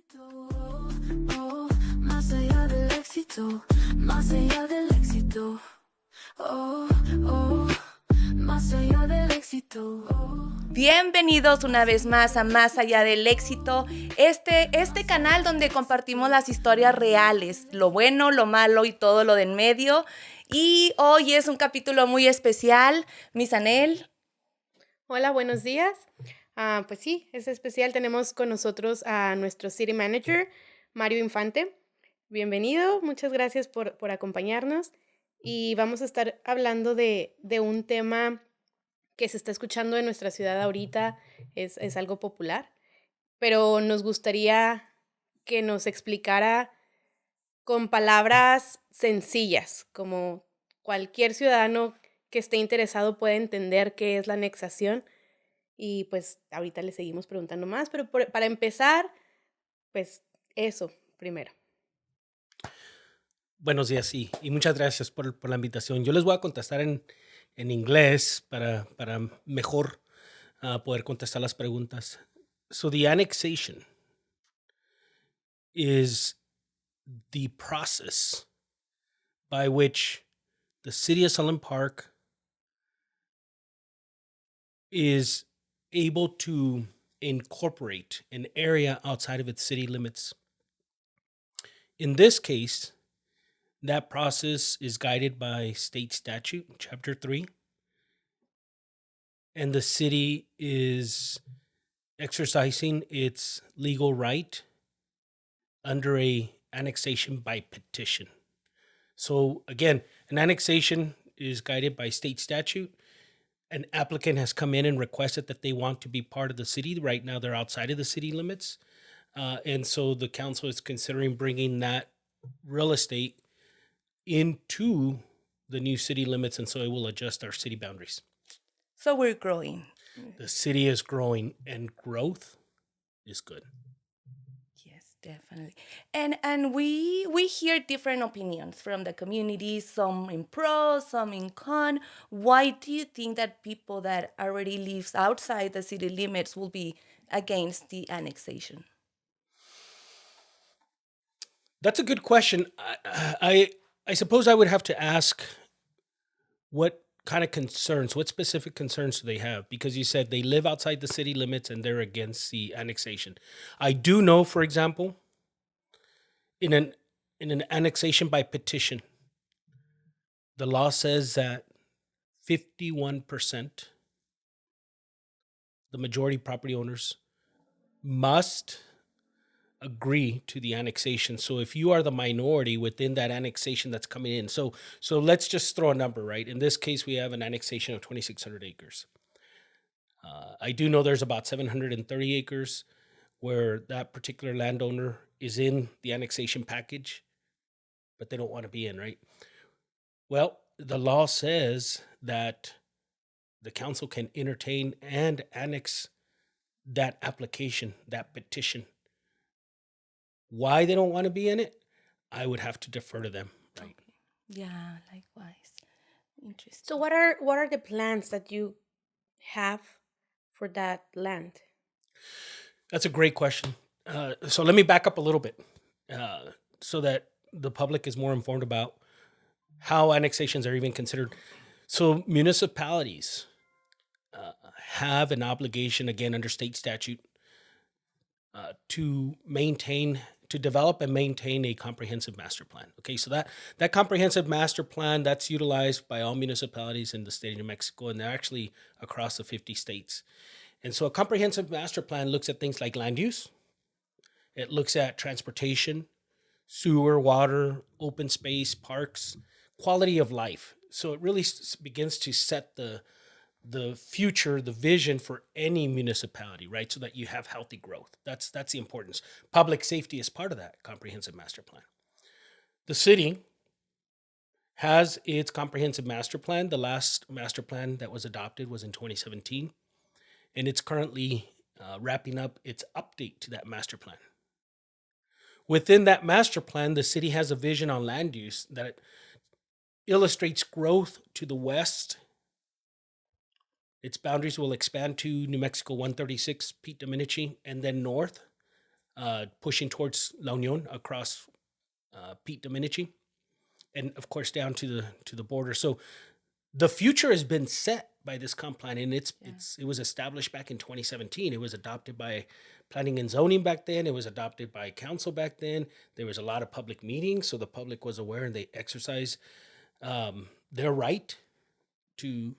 éxito, más allá del éxito, más allá del éxito, más allá del éxito. Bienvenidos una vez más a Más Allá del Éxito, este canal donde compartimos las historias reales, lo bueno, lo malo y todo lo de en medio. Y hoy es un capítulo muy especial, Miss Anel. Hola, buenos días. Pues sí, es especial. Tenemos con nosotros a nuestro City Manager, Mario Infante. Bienvenido, muchas gracias por acompañarnos. Y vamos a estar hablando de un tema que se está escuchando en nuestra ciudad ahorita, es algo popular, pero nos gustaría que nos explicara con palabras sencillas, como cualquier ciudadano que esté interesado puede entender qué es la anexación. Y pues ahorita le seguimos preguntando más, pero para empezar, pues eso primero. Buenos días, sí, y muchas gracias por la invitación. Yo les voy a contestar en inglés para mejor poder contestar las preguntas. So the annexation is the process by which the city of Sunland Park is able to incorporate an area outside of its city limits. In this case, that process is guided by state statute, Chapter 3. And the city is exercising its legal right under a annexation by petition. So again, an annexation is guided by state statute. An applicant has come in and requested that they want to be part of the city. Right now, they're outside of the city limits. And so the council is considering bringing that real estate into the new city limits, and so it will adjust our city boundaries. So we're growing. The city is growing, and growth is good. Yes, definitely. And we hear different opinions from the community, some in pro, some in con. Why do you think that people that already lives outside the city limits will be against the annexation? That's a good question. I suppose I would have to ask what kind of concerns, what specific concerns do they have? Because you said they live outside the city limits and they're against the annexation. I do know, for example, in an annexation by petition, the law says that 51%, the majority property owners, must agree to the annexation. So if you are the minority within that annexation that's coming in, so let's just throw a number, right? In this case, we have an annexation of 2,600 acres. I do know there's about 730 acres where that particular landowner is in the annexation package, but they don't want to be in, right? Well, the law says that the council can entertain and annex that application, that petition. Why they don't want to be in it, I would have to defer to them. Right? Okay. Yeah, likewise. Interesting. So what are the plans that you have for that land? That's a great question. So let me back up a little bit so that the public is more informed about how annexations are even considered. So municipalities have an obligation, again, under state statute, to develop and maintain a comprehensive master plan. Okay, so that comprehensive master plan, that's utilized by all municipalities in the state of New Mexico, and they're actually across the 50 states. And so a comprehensive master plan looks at things like land use. It looks at transportation, sewer, water, open space, parks, quality of life. So it really begins to set the future, the vision for any municipality, right? So that you have healthy growth. That's the importance. Public safety is part of that comprehensive master plan. The city has its comprehensive master plan. The last master plan that was adopted was in 2017, and it's currently wrapping up its update to that master plan. Within that master plan, the city has a vision on land use that illustrates growth to the west. Its boundaries will expand to New Mexico 136, Pete Dominici, and then north pushing towards La Union across Pete Dominici, and of course down to the border. So the future has been set by this comp plan, and it was established back in 2017. It was adopted by planning and zoning back then. It was adopted by council back then. There was a lot of public meetings, so the public was aware, and they exercised their right to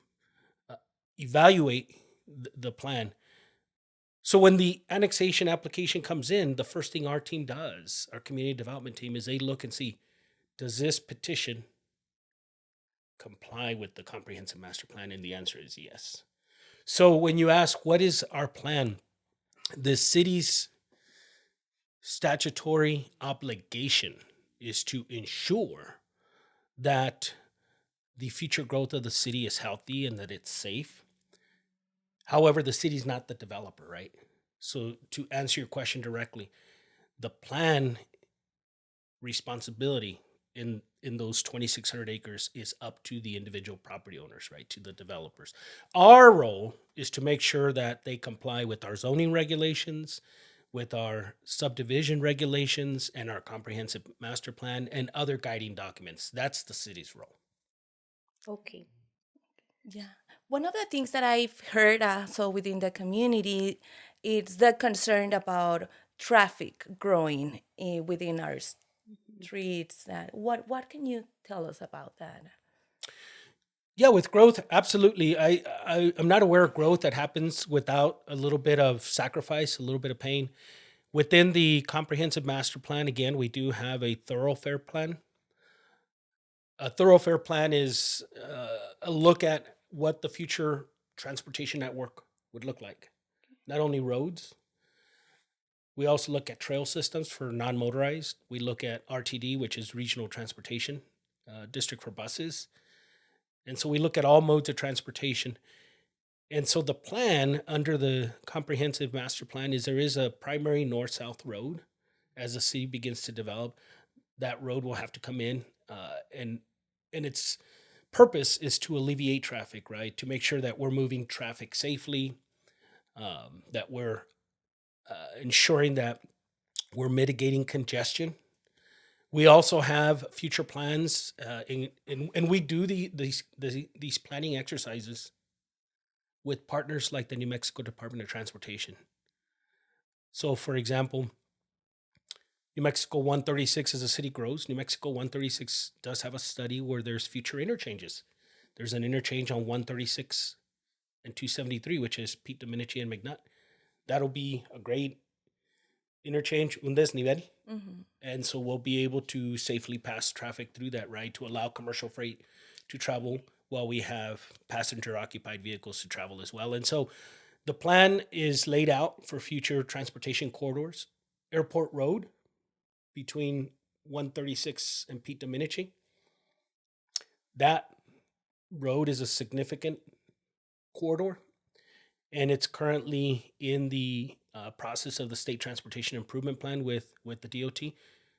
evaluate the plan. So when the annexation application comes in, the first thing our team does, our community development team, is they look and see, does this petition comply with the comprehensive master plan? And the answer is yes. So when you ask, what is our plan? The city's statutory obligation is to ensure that the future growth of the city is healthy and that it's safe. However, the city's not the developer, right? So to answer your question directly, the plan responsibility in those 2,600 acres is up to the individual property owners, right? To the developers. Our role is to make sure that they comply with our zoning regulations, with our subdivision regulations, and our comprehensive master plan and other guiding documents. That's the city's role. Okay. Yeah. One of the things that I've heard so within the community is the concern about traffic growing within our streets. What can you tell us about that? Yeah, with growth, absolutely. I'm not aware of growth that happens without a little bit of sacrifice, a little bit of pain. Within the comprehensive master plan, again, we do have a thoroughfare plan. A thoroughfare plan is a look at what the future transportation network would look like. Not only roads, we also look at trail systems for non-motorized. We look at RTD, which is regional transportation district for buses. And so we look at all modes of transportation. And so the plan under the comprehensive master plan is there is a primary north-south road. As the city begins to develop, that road will have to come in and its purpose is to alleviate traffic, right? To make sure that we're moving traffic safely, that we're ensuring that we're mitigating congestion. We also have future plans, and we do these planning exercises with partners like the New Mexico Department of Transportation. So, for example, New Mexico 136, as the city grows, New Mexico 136 does have a study where there's future interchanges. There's an interchange on 136 and 273, which is Pete Dominici and McNutt. That'll be a great interchange, un desnivel. Mm-hmm. And so we'll be able to safely pass traffic through that, right? To allow commercial freight to travel while we have passenger-occupied vehicles to travel as well. And so the plan is laid out for future transportation corridors. Airport Road, between 136 and Pete Dominici. That road is a significant corridor, and it's currently in the process of the State Transportation Improvement Plan with the DOT,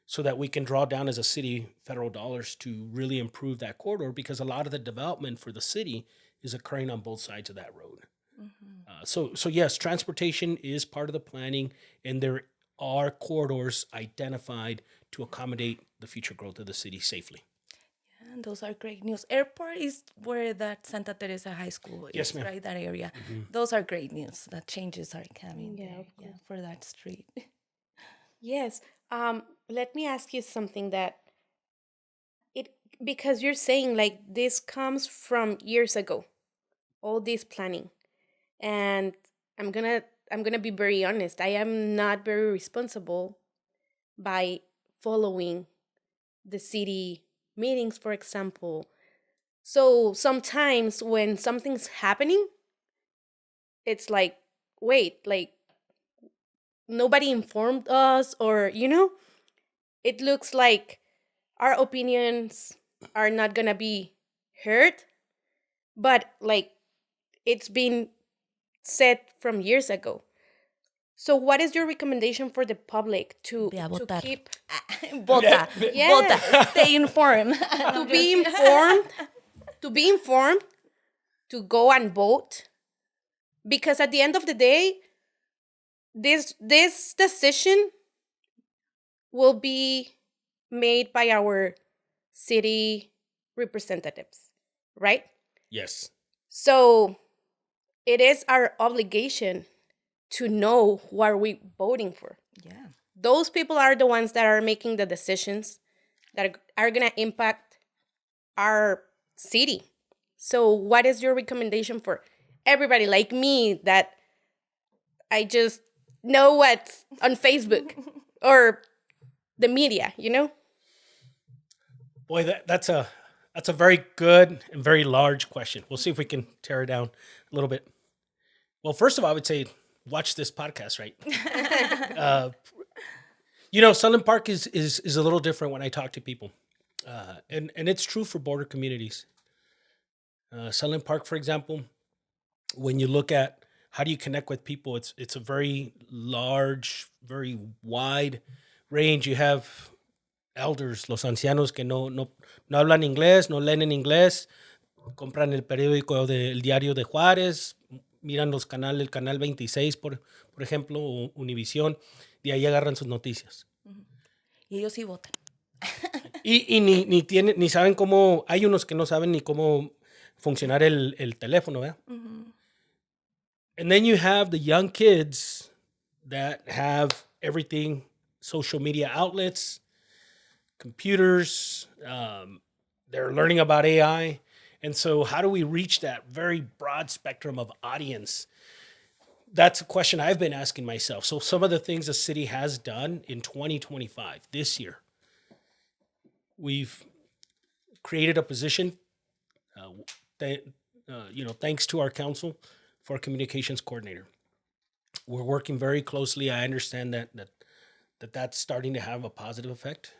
so that we can draw down as a city federal dollars to really improve that corridor, because a lot of the development for the city is occurring on both sides of that road. Mm-hmm. So yes, transportation is part of the planning, and there are corridors identified to accommodate the future growth of the city safely. Yeah, and those are great news. Airport is where that Santa Teresa High School is, Yes, ma'am. right? That area. Mm-hmm. Those are great news. That changes are coming Yeah, there, of course. for that street. Yes. Let me ask you something because you're saying like this comes from years ago, all this planning. And I'm gonna be very honest. I am not very responsible by following the city meetings, for example. So sometimes when something's happening, it's like, wait, like nobody informed us, or it looks like our opinions are not gonna be heard, but like it's been said from years ago. So what is your recommendation for the public to Ve a votar. keep Vota. Yes. Vota. Stay informed. to be informed, to go and vote? Because at the end of the day, this decision will be made by our city representatives, right? Yes. So it is our obligation to know who are we voting for. Yeah. Those people are the ones that are making the decisions that are going to impact our city. So what is your recommendation for everybody like me that I just know what's on Facebook or the media, you know? Boy, that's a very good and very large question. We'll see if we can tear it down a little bit. Well, first of all, I would say watch this podcast, right? Sunland Park is a little different when I talk to people, and it's true for border communities. Sunland Park, for example, when you look at how do you connect with people, it's a very large, very wide range. You have elders, los ancianos que no hablan inglés, no leen en inglés, compran el periódico del Diario de Juárez, miran el canal 26, por ejemplo, o Univisión, de ahí agarran sus noticias. Y ellos sí votan. Y ni saben cómo, hay unos que no saben ni cómo funcionar el teléfono, ¿verdad? And then you have the young kids that have everything, social media outlets, computers, they're learning about AI. And so how do we reach that very broad spectrum of audience? That's a question I've been asking myself. So some of the things the city has done in 2025, this year, we've created a position, thanks to our council, for a communications coordinator. We're working very closely. I understand that's starting to have a positive effect.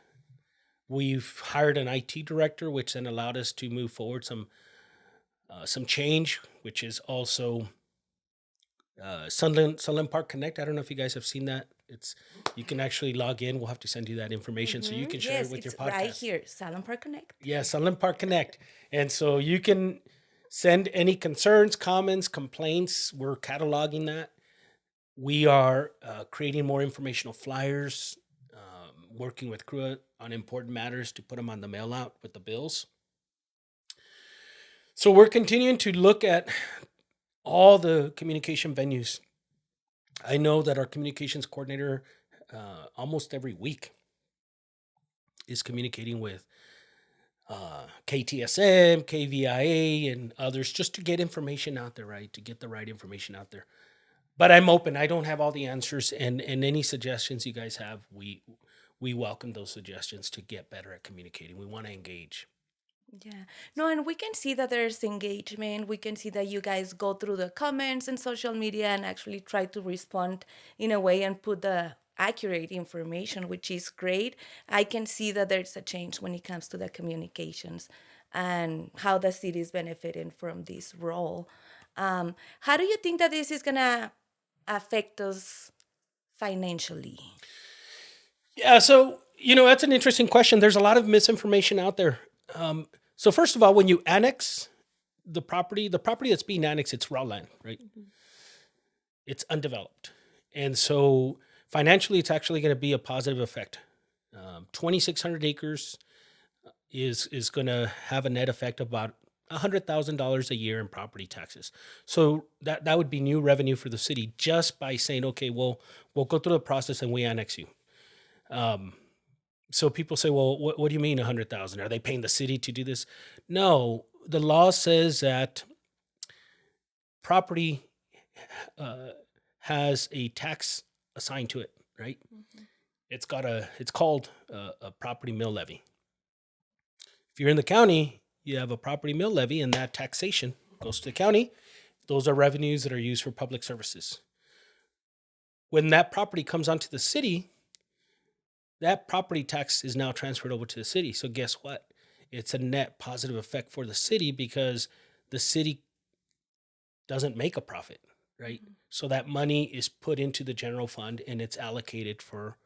We've hired an IT director, which then allowed us to move forward some change, which is also Sunland Park Connect. I don't know if you guys have seen that. You can actually log in. We'll have to send you that information so you can share it with your podcast. Right here, Sunland Park Connect. Yeah, Sunland Park Connect. And so you can send any concerns, comments, complaints. We're cataloging that. We are creating more informational flyers, working with crew on important matters to put them on the mail out with the bills. So we're continuing to look at all the communication venues. I know that our communications coordinator almost every week is communicating with KTSM, KVIA, and others just to get information out there, right? To get the right information out there. But I'm open. I don't have all the answers, and any suggestions you guys have, we welcome those suggestions to get better at communicating. We want to engage. Yeah. No, and we can see that there's engagement. We can see that you guys go through the comments and social media and actually try to respond in a way and put the accurate information, which is great. I can see that there's a change when it comes to the communications and how the city is benefiting from this role. How do you think that this is going to affect us financially? Yeah, so, that's an interesting question. There's a lot of misinformation out there. So first of all, when you annex the property that's being annexed, it's raw land, right? Mm-hmm. It's undeveloped. And so financially, it's actually going to be a positive effect. 2,600 acres is going to have a net effect of about $100,000 a year in property taxes. So that would be new revenue for the city just by saying, okay, we'll go through the process and we annex you. So people say, well, what do you mean 100,000? Are they paying the city to do this? No, the law says that property has a tax assigned to it, right? Mm-hmm. It's called a property mill levy. If you're in the county, you have a property mill levy, and that taxation goes to the county. Those are revenues that are used for public services. When that property comes onto the city, that property tax is now transferred over to the city. So guess what? It's a net positive effect for the city because the city doesn't make a profit, right? Mm-hmm. So that money is put into the general fund and it's allocated for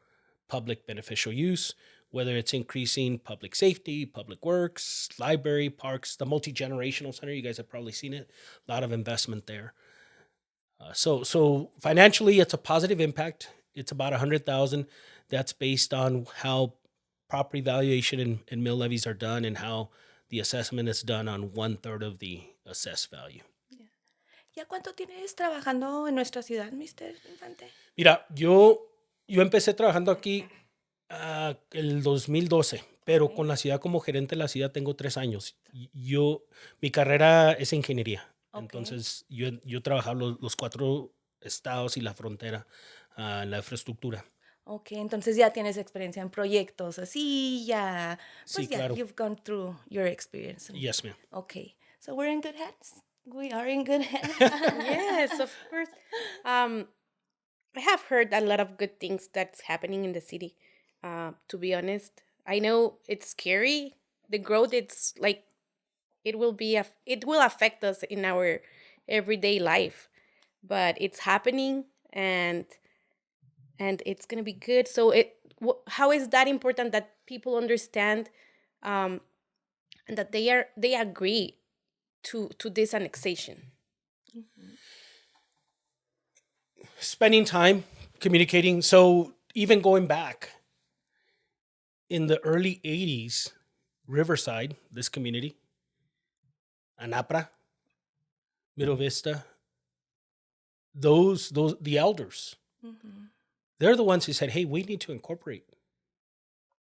public beneficial use, whether it's increasing public safety, public works, library, parks, the multi-generational center. You guys have probably seen it. A lot of investment there. So financially, it's a positive impact. It's about 100,000. That's based on how property valuation and mill levies are done and how the assessment is done on 1/3 of the assessed value. ¿Ya cuánto tienes trabajando en nuestra ciudad, Mr. Infante? Mira, yo empecé trabajando aquí el 2012, pero Ok. con la ciudad como gerente de la ciudad tengo 3 años. Mi carrera es ingeniería. Ok. Entonces, yo he trabajado los 4 estados y la frontera en la infraestructura. Ok, entonces ya tienes experiencia en proyectos así, ya, Sí, pues ya, claro. you've gone through your experience. Yes, ma'am. Okay, so we're in good hands. We are in good hands. Yes, of course. I have heard a lot of good things that's happening in the city. To be honest, I know it's scary. The growth, it's like it will affect us in our everyday life, but it's happening and it's gonna be good. So how is that important that people understand, and that they agree to this annexation? Spending time communicating. So even going back in the early 80s, Riverside, this community, Anapra, Middle Vista, those the elders, they're the ones who said, hey, we need to incorporate,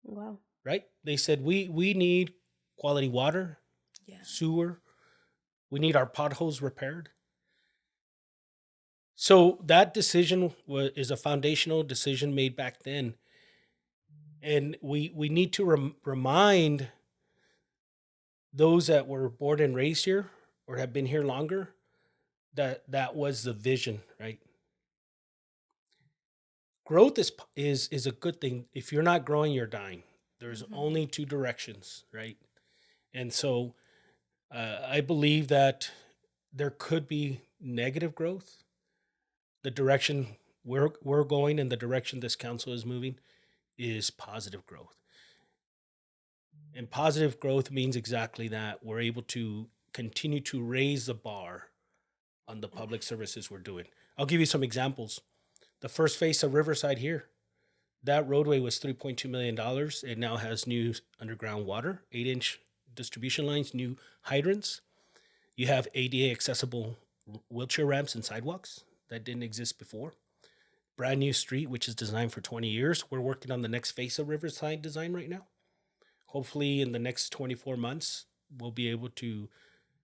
Wow. right? They said, we need quality water, Yeah. sewer, we need our potholes repaired. So that decision is a foundational decision made back then. And we need to remind those that were born and raised here or have been here longer that was the vision, right? Growth is a good thing. If you're not growing, you're dying. There's only 2 directions, right? And so I believe that there could be negative growth. The direction we're going and the direction this council is moving is positive growth. And positive growth means exactly that. We're able to continue to raise the bar on the public services we're doing. I'll give you some examples. The first phase of Riverside here, that roadway was $3.2 million. It now has new underground water, 8-inch distribution lines, new hydrants. You have ADA accessible wheelchair ramps and sidewalks that didn't exist before. Brand new street, which is designed for 20 years. We're working on the next phase of Riverside design right now. Hopefully in the next 24 months, we'll be able to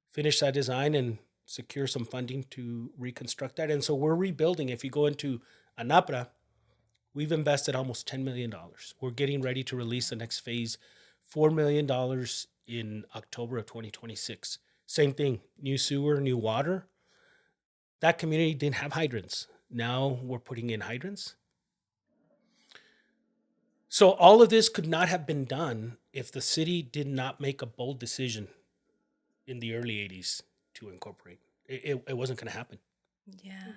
finish that design and secure some funding to reconstruct that. And so we're rebuilding. If you go into Anapra, we've invested almost $10 million. We're getting ready to release the next phase, $4 million in October of 2026. Same thing, new sewer, new water. That community didn't have hydrants. Now we're putting in hydrants. So all of this could not have been done if the city did not make a bold decision in the early 80s to incorporate. It wasn't going to happen. Yeah.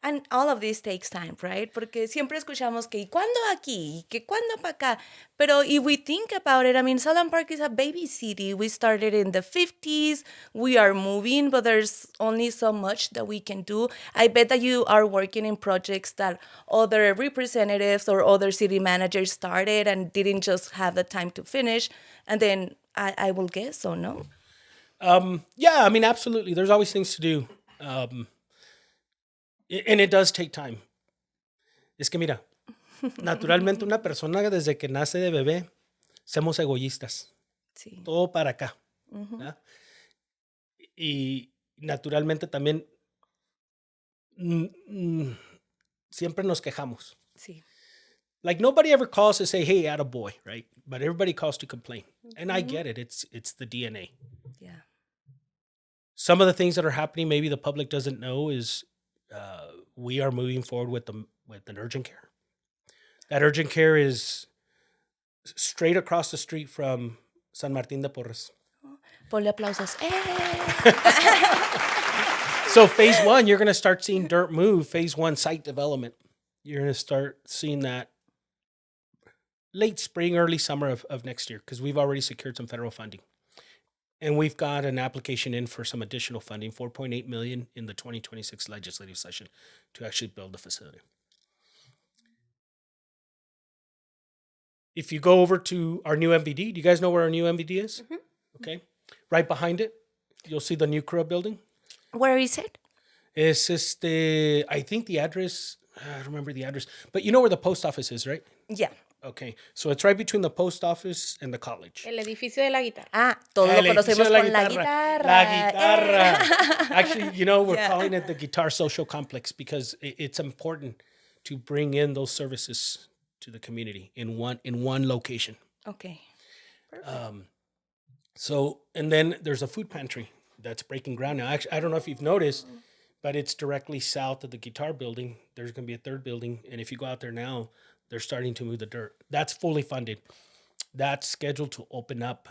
And all of this takes time, right? Porque siempre escuchamos que ¿y cuándo aquí? ¿Y que cuándo para acá? Pero if we think about it, I mean, Sunland Park is a baby city. We started in the 50s. We are moving, but there's only so much that we can do. I bet that you are working in projects that other representatives or other city managers started and didn't just have the time to finish. And then I will guess so, no? Yeah, I mean, absolutely. There's always things to do. And it does take time. Es que mira, naturalmente una persona desde que nace de bebé, somos egoístas. Sí. Todo para acá. ¿verdad? Y naturalmente también siempre nos quejamos. Sí. Like nobody ever calls to say, hey, attaboy, right? But everybody calls to complain. And I get it. It's the DNA. Yeah. Some of the things that are happening, maybe the public doesn't know, is we are moving forward with an urgent care. That urgent care is straight across the street from San Martín de Porres. Ponle aplausos. So phase 1, you're going to start seeing dirt move. Phase 1, site development. You're going to start seeing that late spring, early summer of next year, because we've already secured some federal funding. And we've got an application in for some additional funding, $4.8 million in the 2026 legislative session to actually build the facility. If you go over to our new MVD, do you guys know where our new MVD is? Okay. Right behind it, you'll see the new CRUA building. Where is it? Es I think the address, I don't remember the address, but you know where the post office is, right? Yeah. Okay. So it's right between the post office and the college. El edificio de la guitarra. Ah, todos lo El conocemos edificio de con la guitarra. La guitarra. Actually, we're Yeah. calling it the Guitar Social Complex because it's important to bring in those services to the community in one location. Okay. So, and then there's a food pantry that's breaking ground now. Actually, I don't know if you've noticed, but it's directly south of the guitar building. There's going to be a third building. And if you go out there now, they're starting to move the dirt. That's fully funded. That's scheduled to open up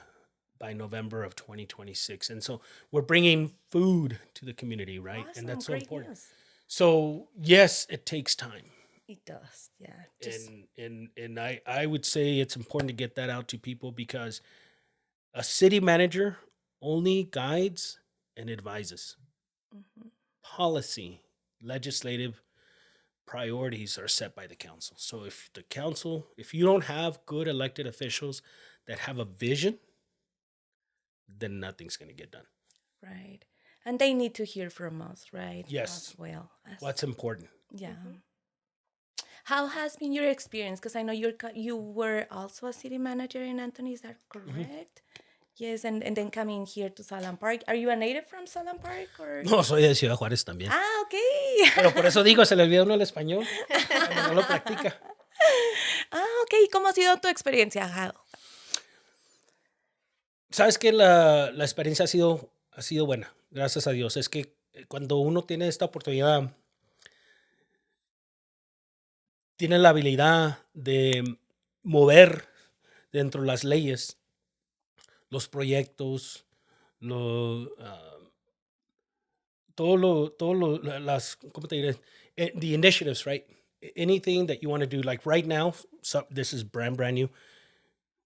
by November of 2026. And so we're bringing food to the community, right? Awesome, And that's so great important. news. So, yes, it takes time. It does, yeah. Just And I would say it's important to get that out to people because a city manager only guides and advises. Policy, legislative priorities are set by the council. So if you don't have good elected officials that have a vision, then nothing's going to get done. right. And they need to hear from us, right? Yes. As well. What's important? Yeah. How has been your experience? Because I know you were also a city manager in Anthony. Is that correct? Yes, and then coming here to Sunland Park. Are you a native from Sunland Park? Or? No, soy de Ciudad Juárez también. Ah, okay. Pero por eso digo, se le olvida a uno el español cuando no lo practica. Ah, okay. ¿Cómo ha sido tu experiencia? Sabes que la experiencia ha sido buena, gracias a Dios. Es que cuando uno tiene esta oportunidad, tiene la habilidad de mover dentro de las leyes los proyectos, ¿cómo te diré? The initiatives, right? Anything that you want to do, like right now, so this is brand new.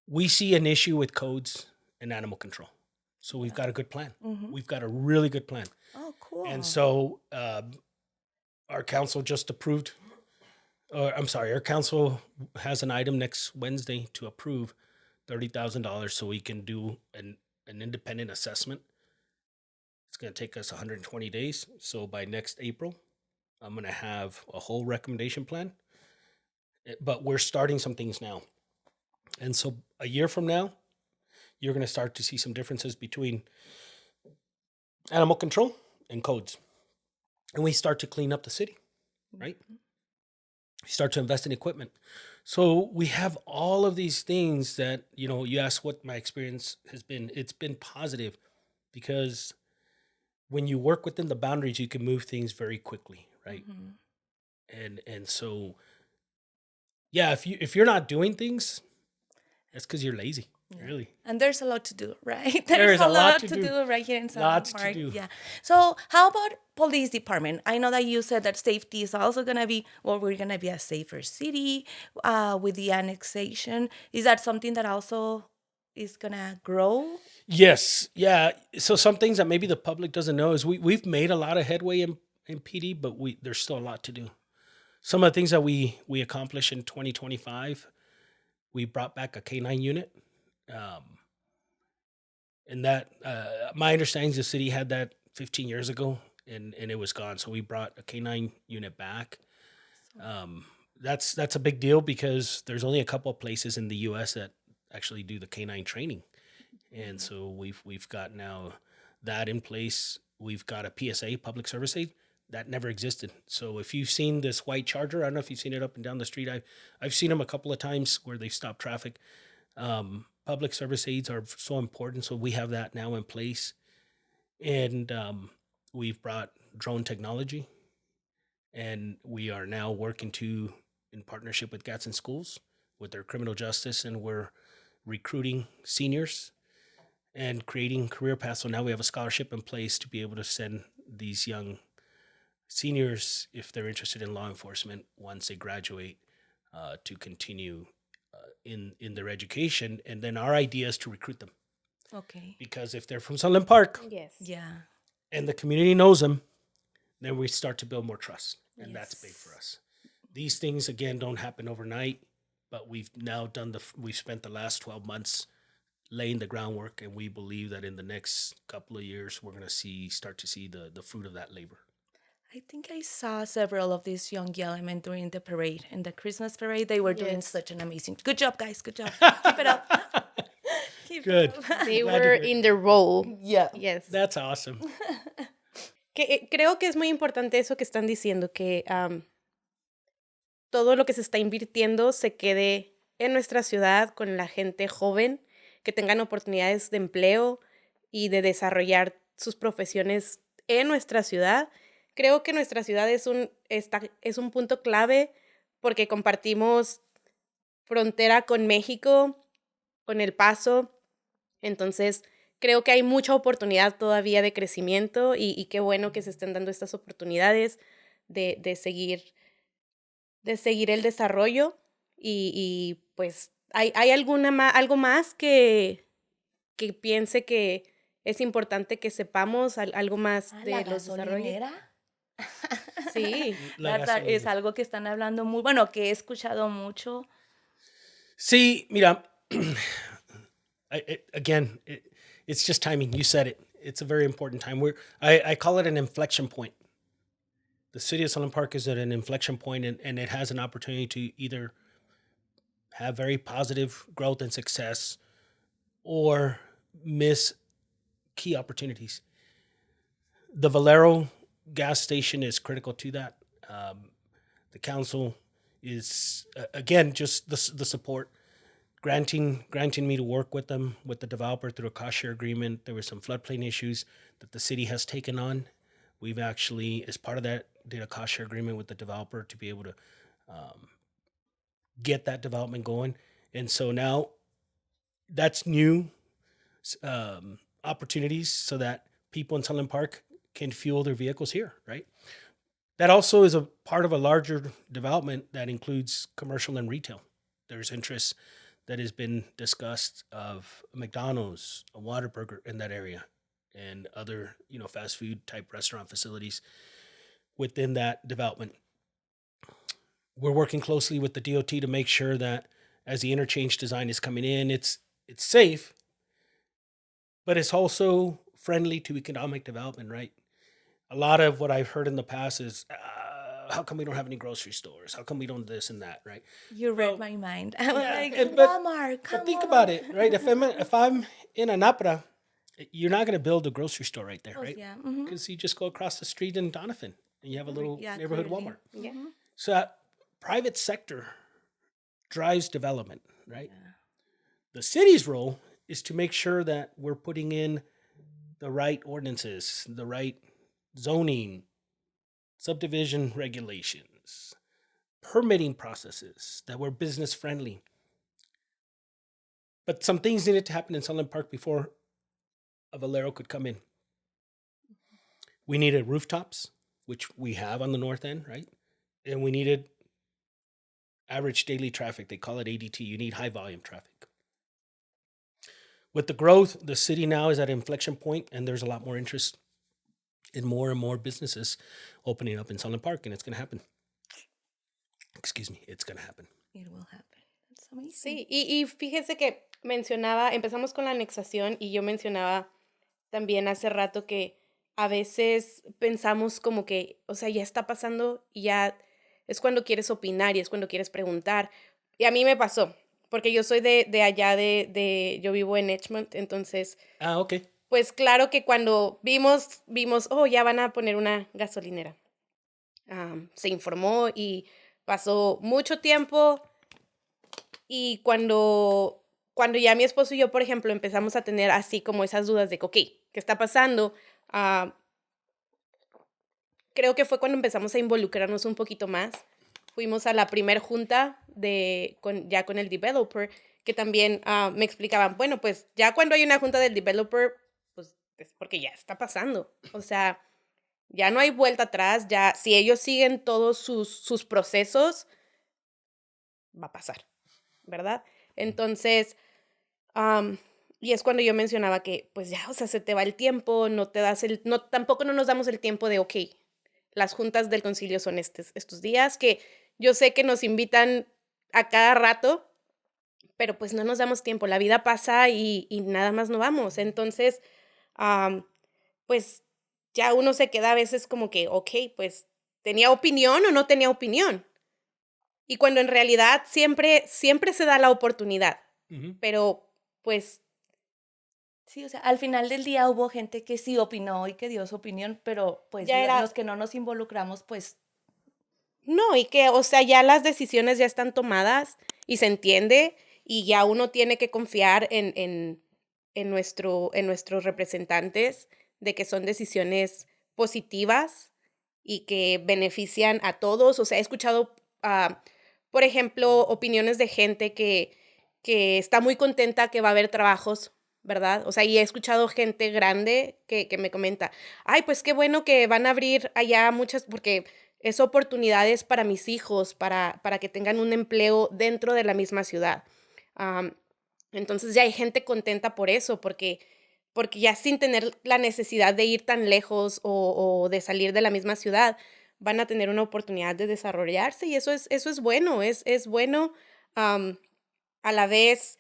We see an issue with codes and animal control. So we've got a good plan. We've got a really good plan. Oh, cool. And so our council just approved, our council has an item next Wednesday to approve $30,000 so we can do an independent assessment. It's going to take us 120 days. So by next April, I'm going to have a whole recommendation plan. But we're starting some things now. And so a year from now, you're going to start to see some differences between animal control and codes. And we start to clean up the city, right? We start to invest in equipment. So we have all of these things that, you ask what my experience has been. It's been positive because when you work within the boundaries, you can move things very quickly, right? And so, yeah, if you're not doing things, that's because you're lazy, really. And there's a lot to do, right? There's a lot to do right here in Sunland Lots to Park. do. Yeah. So how about police department? I know that you said that safety is also going to be, we're going to be a safer city with the annexation. Is that something that also is going to grow? Yes. Yeah. So some things that maybe the public doesn't know is we've made a lot of headway in PD, but there's still a lot to do. Some of the things that we accomplished in 2025, we brought back a K-9 unit. And that, my understanding is the city had that 15 years ago and it was gone. So we brought a K-9 unit back. That's a big deal because there's only a couple of places in the U.S. that actually do the K-9 training. And so we've got now that in place. We've got a PSA, public service aid, that never existed. So if you've seen this white Charger, I don't know if you've seen it up and down the street. I've seen them a couple of times where they've stopped traffic. Public service aids are so important. So we have that now in place. And we've brought drone technology. And we are now working in partnership with Gadsden Schools with their criminal justice. And we're recruiting seniors and creating career paths. So now we have a scholarship in place to be able to send these young seniors, if they're interested in law enforcement, once they graduate, to continue in their education. And then our idea is to recruit them. Okay. Because if they're from Sunland Park Yes. Yeah. and the community knows them, then we start to build more trust. And that's big for us. These things, again, don't happen overnight. but we've spent the last 12 months laying the groundwork, and we believe that in the next couple of years we're going to start to see the fruit of that labor. I think I saw several of these young elements during the parade, in the Christmas parade. They were doing Yes. such an amazing. Good job, guys. Good job. Keep it up. Keep Good. it up. They Glad to were hear it. in their role. Yeah. Yes. That's awesome. Creo que es muy importante eso que están diciendo, que todo lo que se está invirtiendo se quede en nuestra ciudad con la gente joven, que tengan oportunidades de empleo y de desarrollar sus profesiones en nuestra ciudad. Creo que nuestra ciudad es un punto clave porque compartimos frontera con México, con El Paso. Entonces, creo que hay mucha oportunidad todavía de crecimiento y qué bueno que se estén dando estas oportunidades de seguir el desarrollo y pues hay algo más que piense que es importante que sepamos, algo más de ¿La los desarrollos. gasolinera? Sí. La Es gasolina. algo que están hablando muy, bueno, que he escuchado mucho. Sí, mira, it's just timing. You said it. It's a very important time. I call it an inflection point. The city of Sunland Park is at an inflection point, and it has an opportunity to either have very positive growth and success or miss key opportunities. The Valero gas station is critical to that. The council is, again, just the support, granting me to work with them, with the developer through a cost share agreement. There were some floodplain issues that the city has taken on. We've actually, as part of that, did a cost share agreement with the developer to be able to get that development going. And so now that's new opportunities so that people in Sunland Park can fuel their vehicles here, right? That also is a part of a larger development that includes commercial and retail. There's interest that has been discussed of McDonald's, a Whataburger in that area, and other, fast food type restaurant facilities within that development. We're working closely with the DOT to make sure that as the interchange design is coming in, it's safe, but it's also friendly to economic development, right? A lot of what I've heard in the past is, how come we don't have any grocery stores? How come we don't this and that, right? You read my mind. I was like, but- Walmart, come But think on. about it, right? If I'm in Anapra, you're not going to build a grocery store right there, Oh, right? yeah. Mhm. Because you just go across the street in Donovan and you have a little Yeah, neighborhood clearly. Walmart. Yeah. So that private sector drives development, right? Yeah. The city's role is to make sure that we're putting in the right ordinances, the right zoning, subdivision regulations, permitting processes, that we're business friendly. But some things needed to happen in Sunland Park before a Valero could come in. We needed rooftops, which we have on the north end, right? And we needed average daily traffic. They call it ADT. You need high volume traffic. With the growth, the city now is at an inflection point, and there's a lot more interest in more and more businesses opening up in Sunland Park, and it's going to happen. Excuse me, it's going to happen. It will happen. That's amazing. Sí, y fíjese que empezamos con la anexación y yo mencionaba también hace rato que a veces pensamos como que, o sea, ya está pasando y ya es cuando quieres opinar y es cuando quieres preguntar. Y a mí me pasó, porque yo soy de allá, yo vivo en Edgemont, entonces, Ok. pues claro que cuando vimos, ya van a poner una gasolinera. Se informó y pasó mucho tiempo y cuando ya mi esposo y yo, por ejemplo, empezamos a tener así como esas dudas de, ok, ¿qué está pasando? Creo que fue cuando empezamos a involucrarnos un poquito más. Fuimos a la primer junta con el developer, que también me explicaban, bueno, pues ya cuando hay una junta del developer, pues es porque ya está pasando. O sea, ya no hay vuelta atrás, ya si ellos siguen todos sus procesos, va a pasar, ¿verdad? Entonces, y es cuando yo mencionaba que, pues ya, o sea, se te va el tiempo, tampoco no nos damos el tiempo de, ok, las juntas del concilio son estos días, que yo sé que nos invitan a cada rato, pero pues no nos damos tiempo. La vida pasa y nada más no vamos. Entonces, pues ya uno se queda a veces como que, ok, pues tenía opinión o no tenía opinión. Y cuando en realidad siempre se da la oportunidad, Ujú. pero pues Sí, o sea, al final del día hubo gente que sí opinó y que dio su opinión, pero pues ya era, los que no nos involucramos, pues no, y que, o sea, ya las decisiones ya están tomadas y se entiende y ya uno tiene que confiar en nuestros representantes de que son decisiones positivas y que benefician a todos. O sea, he escuchado, por ejemplo, opiniones de gente que está muy contenta que va a haber trabajos, ¿verdad? O sea, y he escuchado gente grande que me comenta, ay, pues qué bueno que van a abrir allá muchas, porque es oportunidades para mis hijos, para que tengan un empleo dentro de la misma ciudad. Am, entonces ya hay gente contenta por eso, porque ya sin tener la necesidad de ir tan lejos o de salir de la misma ciudad, van a tener una oportunidad de desarrollarse y eso es bueno, es bueno, am, a la vez,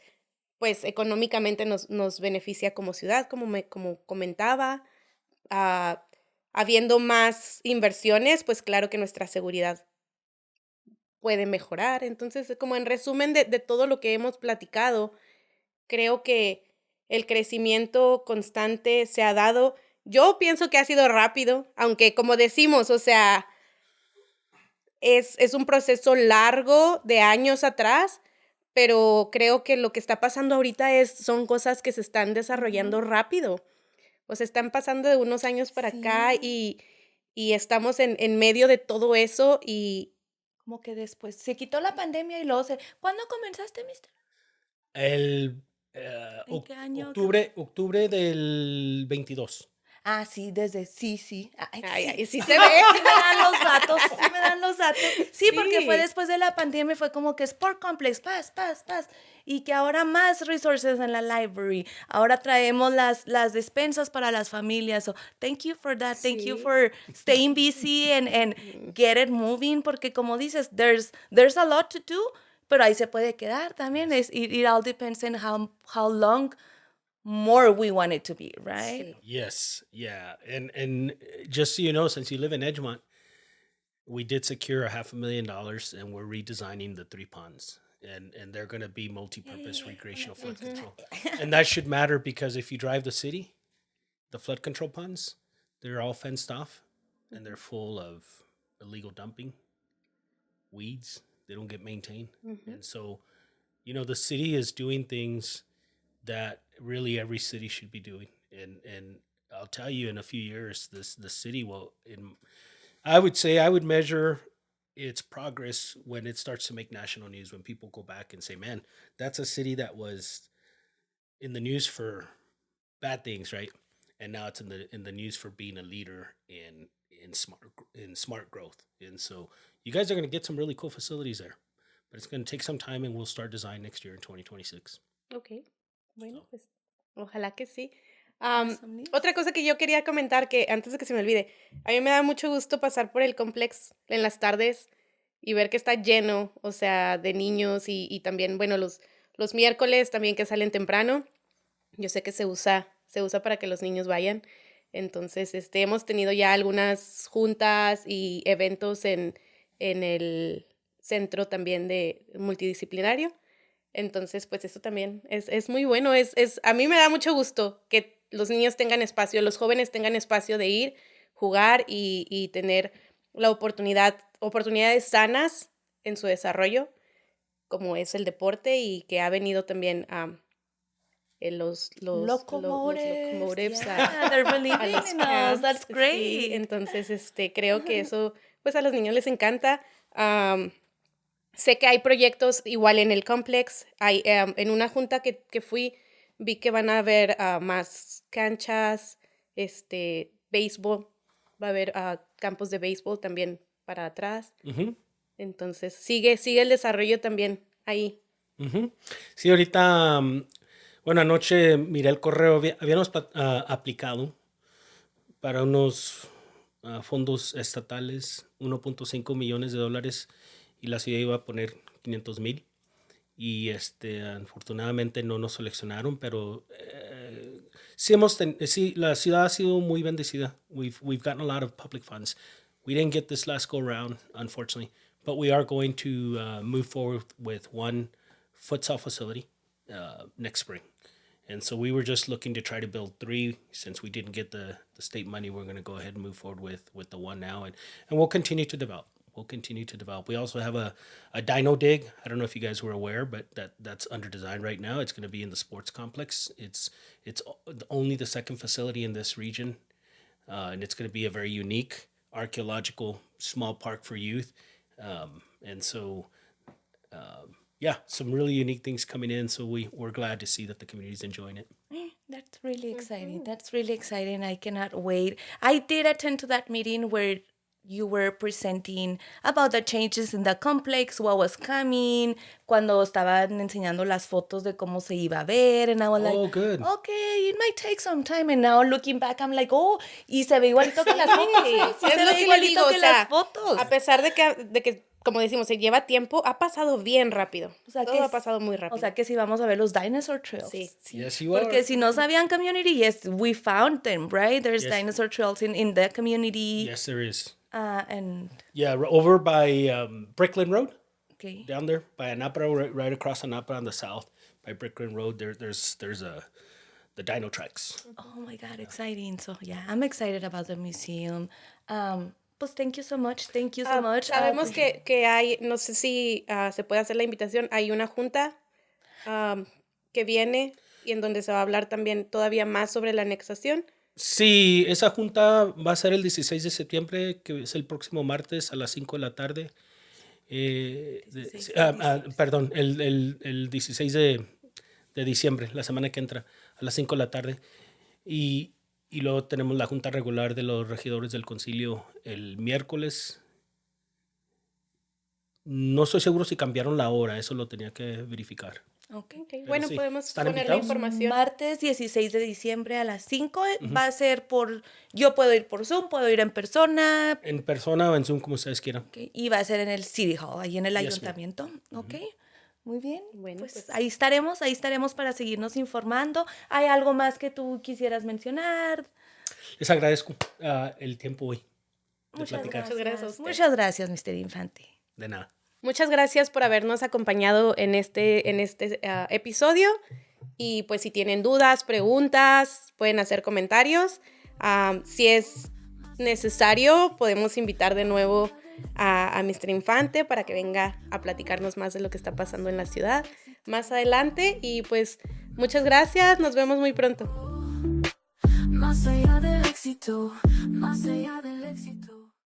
pues económicamente nos beneficia como ciudad, como comentaba, ah, habiendo más inversiones, pues claro que nuestra seguridad puede mejorar. Entonces, como en resumen de todo lo que hemos platicado, creo que el crecimiento constante se ha dado. Yo pienso que ha sido rápido, aunque como decimos, o sea, es un proceso largo de años atrás, pero creo que lo que está pasando ahorita son cosas que se están desarrollando rápido. O sea, están pasando de unos años para acá sí, y estamos en medio de todo eso y como que después se quitó la pandemia y luego se... ¿Cuándo comenzaste, mister? El ¿En qué año? octubre del 22. Ah, sí, desde, sí. Ay, ay, sí. ay, sí se ve. Sí me dan los datos, sí me dan los datos. Sí, porque fue Sí. después de la pandemia, fue como que Sport Complex, paz. Y que ahora más resources en la library. Ahora traemos las despensas para las familias. So, thank you for that. Thank you Sí. for staying busy and Ujú. get it moving. Porque como dices, there's a lot to do, pero ahí se puede quedar también. It all depends on how long more we want it to be, right? Sí. Yes, yeah, and just so you know, since you live in Edgemont, we did secure $500,000, and we're redesigning the three ponds, and they're going to be multi-purpose recreational flood Ujú. control, and that should matter because if you drive the city, the flood control ponds, they're all fenced off, and they're full of illegal dumping, weeds. They don't get maintained, Ujú. and so the city is doing things that really every city should be doing. And I'll tell you, in a few years, the city will. I would say I would measure its progress when it starts to make national news. When people go back and say, "Man, that's a city that was in the news for bad things, right? And now it's in the news for being a leader in smart growth." And so you guys are going to get some really cool facilities there, but it's going to take some time, and we'll start design next year in 2026. Ok, bueno, pues ojalá que sí. Awesome news. Otra cosa que yo quería comentar, que antes de que se me olvide, a mí me da mucho gusto pasar por el complex en las tardes y ver que está lleno, o sea, de niños y también, bueno, los miércoles también que salen temprano. Yo sé que se usa para que los niños vayan. Entonces, hemos tenido ya algunas juntas y eventos en el centro también de multidisciplinario. Entonces, pues eso también es muy bueno. A mí me da mucho gusto que los niños tengan espacio, los jóvenes tengan espacio de ir, jugar y tener la oportunidades sanas en su desarrollo, como es el deporte y que ha venido también los Locomotives, locomotives yeah, they're a believing los in us. That's camps. Sí, great. entonces creo que eso, pues a los niños les encanta. Sé que hay proyectos igual en el complex. En una junta que fui, vi que van a haber más canchas, béisbol, va a haber campos de béisbol también para atrás. Ujú, Entonces, sigue el desarrollo también ahí. ujú. Sí, ahorita, bueno, anoche miré el correo, habíamos aplicado para unos fondos estatales, $1.5 millones, y la ciudad iba a poner 500,000. y afortunadamente no nos seleccionaron, pero sí, la ciudad ha sido muy bendecida. We've gotten a lot of public funds. We didn't get this last go round, unfortunately, but we are going to move forward with one futsal facility next spring. And so we were just looking to try to build 3. Since we didn't get the state money, we're going to go ahead and move forward with the one now, and we'll continue to develop. We also have a dino dig. I don't know if you guys were aware, but that's under design right now. It's going to be in the sports complex. It's only the second facility in this region, and it's going to be a very unique archaeological small park for youth. And so, some really unique things coming in. So we're glad to see that the community's enjoying it. That's really exciting. That's really exciting. I cannot wait. I did attend to that meeting where you were presenting about the changes in the complex, what was coming, cuando estaban enseñando las fotos de cómo se iba a ver, and I was like, good. Okay, it might take some time, and now looking back, I'm like, y se ve igualito que las fotos. Sí, es lo que le digo, que las fotos. A pesar de que, como decimos, se lleva tiempo, ha pasado bien rápido. O sea, todo ha pasado muy rápido. O sea, que si vamos a ver los dinosaur trails. Sí. Yes, you are. Porque si no sabían community, yes, we found them, right? There's dinosaur trails in the community. Yes, there is. And over by Brickland Road. Okay. Down there by Anapa, right across Anapa on the south by Brickland Road. There's the dino tracks. Oh my God, exciting! So I'm excited about the museum. Pues thank you so much. Sabemos que hay, no sé si se puede hacer la invitación, hay una junta que viene y en donde se va a hablar también todavía más sobre la anexación. Sí, esa junta va a ser el 16 de septiembre, que es el próximo martes a las 5 de la tarde. Perdón, el 16 de diciembre, la semana que entra, a las 5 de la tarde. Y luego tenemos la junta regular de los regidores del concilio el miércoles. No estoy seguro si cambiaron la hora, eso lo tenía que verificar. Okay. Bueno, sí, podemos poner la información. Martes 16 de diciembre a las 5 va a ser yo puedo ir por Zoom, puedo ir en persona. En persona o en Zoom, como ustedes quieran. Okay. Y va a ser en el City Hall, ahí en el ayuntamiento. Ok, muy bien. Bueno, pues ahí estaremos para seguirnos informando. ¿Hay algo más que tú quisieras mencionar? Les agradezco el tiempo hoy de Muchas platicar. gracias. Muchas gracias, Mr. Infante. De nada. Muchas gracias por habernos acompañado en este episodio. Y pues si tienen dudas, preguntas, pueden hacer comentarios. Si es necesario, podemos invitar de nuevo a Mr. Infante para que venga a platicarnos más de lo que está pasando en la ciudad más adelante. Y pues muchas gracias, nos vemos muy pronto. Más allá del éxito, más allá